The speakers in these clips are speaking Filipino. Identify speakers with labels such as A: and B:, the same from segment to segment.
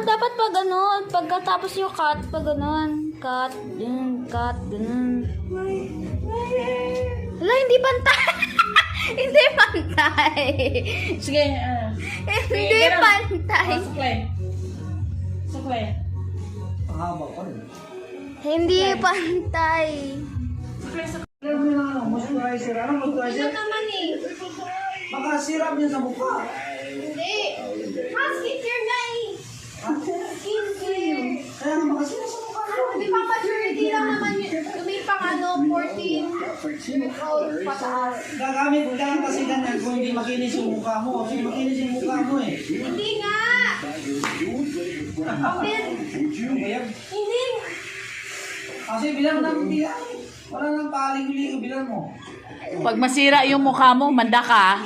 A: dapat pag ano, pagkatapos yung cut, pag ganon. Cut, ganun. Wala, hindi pantay. Hindi pantay.
B: Sige,
A: Hindi pantay.
B: Suklay.
C: Pahaba pa rin.
A: Hindi pantay.
C: Moisturizer. Ano moisturizer?
A: Naman eh.
C: Baka sirap niya sa mukha.
A: Hindi. Skincare na eh. Skincare.
C: Kaya nga makasira sa mukha.
A: Hindi pa maturity lang naman yun. Lumipang 14 years old pataas.
C: Gagamit ka lang kasi ganyan kung hindi makinis yung mukha mo. Kasi makinis yung mukha mo eh.
A: Hindi nga.
C: Kaya,
A: Hindi.
C: kasi bilang ng bilang. Wala nang paling-ligo bilang mo.
B: Pag masira yung mukha mo, manda ka.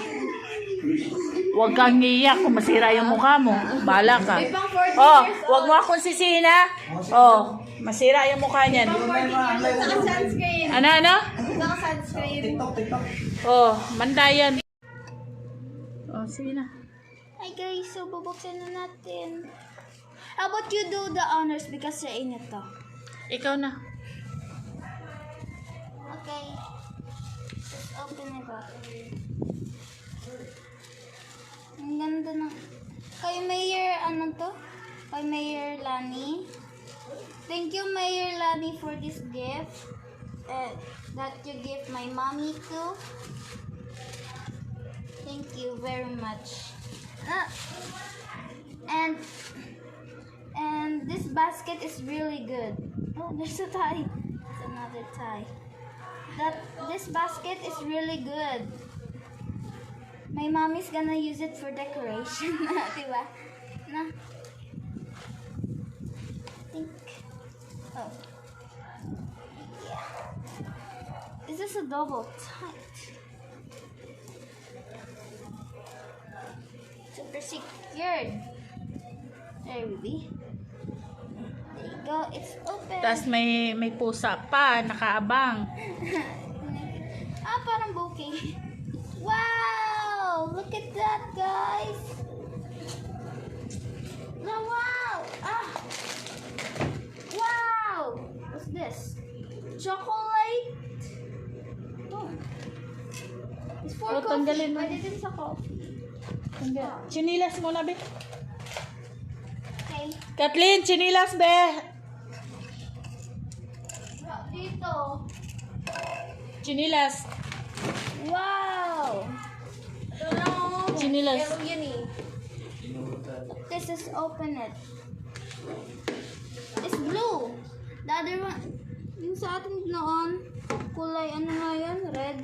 B: Huwag kang iiyak kung masira yung mukha mo. Bala ka.
A: May pang 14
B: Oh,
A: years old.
B: huwag mo akong sisihin ha. Oh, masira yung mukha niyan.
A: Pang 14 years old. Saka sunscreen.
B: Ano?
A: Saka sunscreen.
C: TikTok.
B: Oh, manda yan. Oh, sige na.
A: Hi guys, so bubuksan na natin. How about you do the honors because sa inyo to?
B: Ikaw na.
A: Okay. Let's open it up. Ang ganda ng... Kay Mayor, ano to? Kay Mayor Lani. Thank you, Mayor Lani, for this gift. That you give my mommy too. Thank you very much. And this basket is really good. Oh, there's a tie. There's another tie. This basket is really good. My mommy's gonna use it for decoration. Diba? Na. Think. Oh. Yeah. Is this a double tight? Super secured. There we be. There you go. It's open.
B: Tapos may pusa pa, nakaabang.
A: Parang bouquet. Wow! Look at that, guys. No, wow! Wow! What's this? Chocolate? Oh. It's for
B: Oh,
A: coffee.
B: tanggalin mo.
A: Pwede din sa coffee.
B: Chinilas mo na, be.
A: Okay.
B: Kathleen, chinilas, be.
A: Dito.
B: Chinilas.
A: Wow!
B: Chinilas.
A: This is open it. It's blue. The other one, yung sa atin noon, kulay ano nga yun? Red.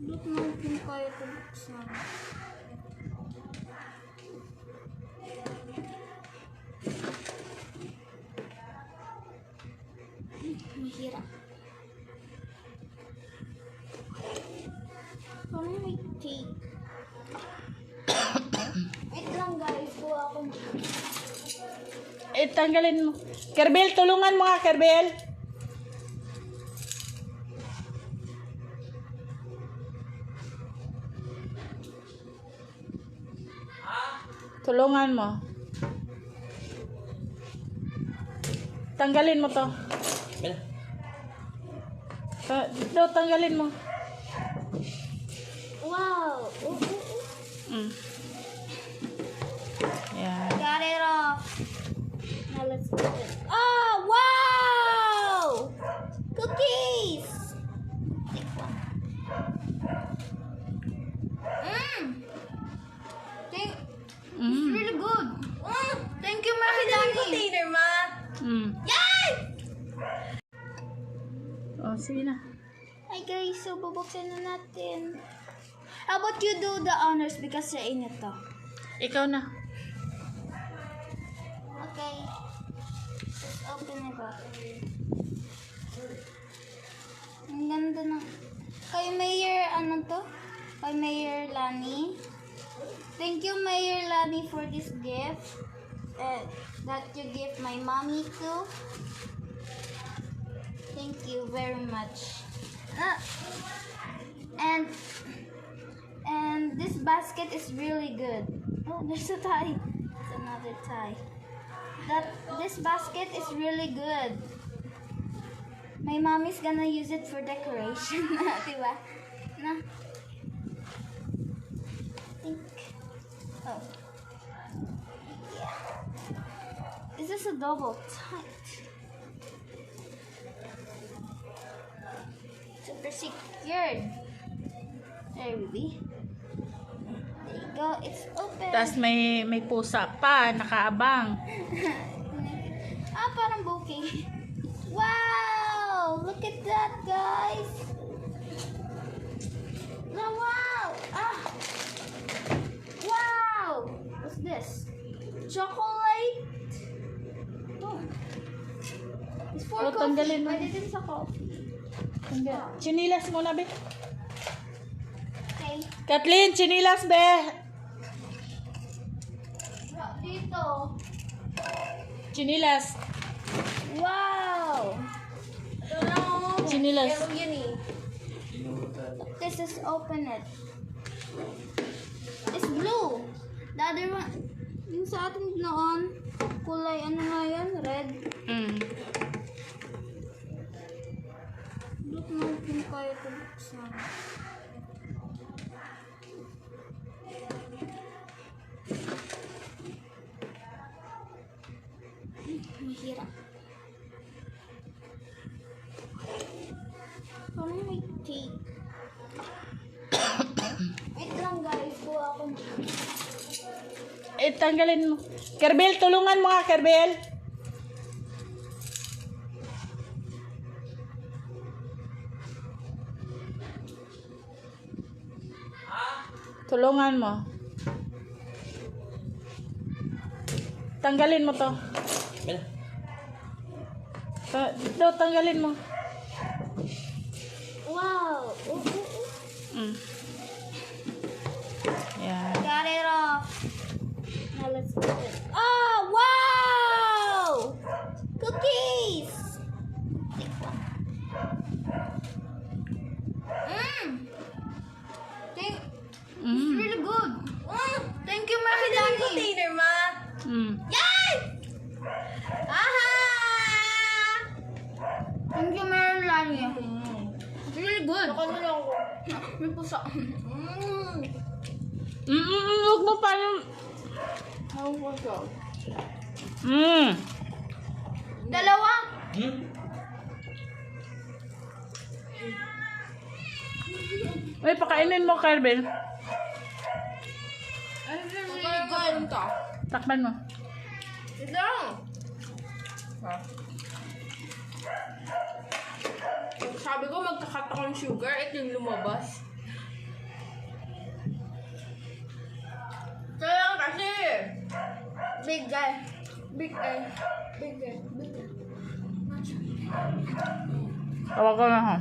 A: Look na kung kaya ito buksan. Mahirap. Parang may tape. Wait lang guys, kuha ako.
B: Tanggalin mo. Kerbel, tulungan mo nga, Kerbel. Tulungan mo. Tanggalin mo to. Dito, tanggalin mo.
A: Wow!
B: Yan.
A: Got it off. Now let's put it. Oh, wow! Cookies! Take one. It's really good. Thank you, Mary Dani. Container, ma. Yay!
B: Oh, sige na.
A: Hi guys, so bubuksan na natin. How about you do the honors because sa inyo to?
B: Ikaw na.
A: Okay. Let's open it up. Ang ganda ng... Kay Mayor, ano to? Kay Mayor Lani. Thank you, Mayor Lani, for this gift. That you give my mommy too. Thank you very much. And this basket is really good. Oh, there's a tie. It's another tie. This basket is really good. My mommy's gonna use it for decoration. Diba? Na? Think. Oh. Yeah. Is this a double tight? Super secured. There we be. There you go. It's open.
B: Tapos may pusa pa, nakaabang.
A: Parang bouquet. Wow! Look at that, guys. Oh, wow! Wow! What's this? Chocolate? Oh. It's for
B: Oh,
A: coffee.
B: tanggalin mo.
A: Pwede din sa coffee.
B: Chinilas muna, be.
A: Okay.
B: Kathleen, chinilas, be.
A: Dito.
B: Chinilas.
A: Wow!
B: Chinilas.
A: This is open it. It's blue. The other one, yung sa atin noon, kulay ano nga yan? Red. Look natin kaya ito buksan. Mahirap. Parang may tape. Wait lang guys, kuha ako.
B: Tanggalin mo. Kerbel, tulungan mo nga, Kerbel. Tulungan mo. Tanggalin mo to. Dito, tanggalin mo.
A: Wow!
B: Yan.
A: Got it off. Now let's do it. Oh, wow! Cookies! It's really good. Thank you, Mami Dani. Container, Ma. Yay! Aha! Thank you, Mami Dani. It's really good. Nakan mo lang ako. May pusa.
B: Huwag mo pa yung...
A: Dalawa.
B: Uy, pakainin mo, Kerbel.
A: It's really good.
B: Takpan mo.
A: Ito.
D: Sabi ko magkakat ako ng sugar, ito yung lumabas. Kaya kasi,
A: Big guy.
D: big eye, big eye, big eye.
B: Tawag ko na ha.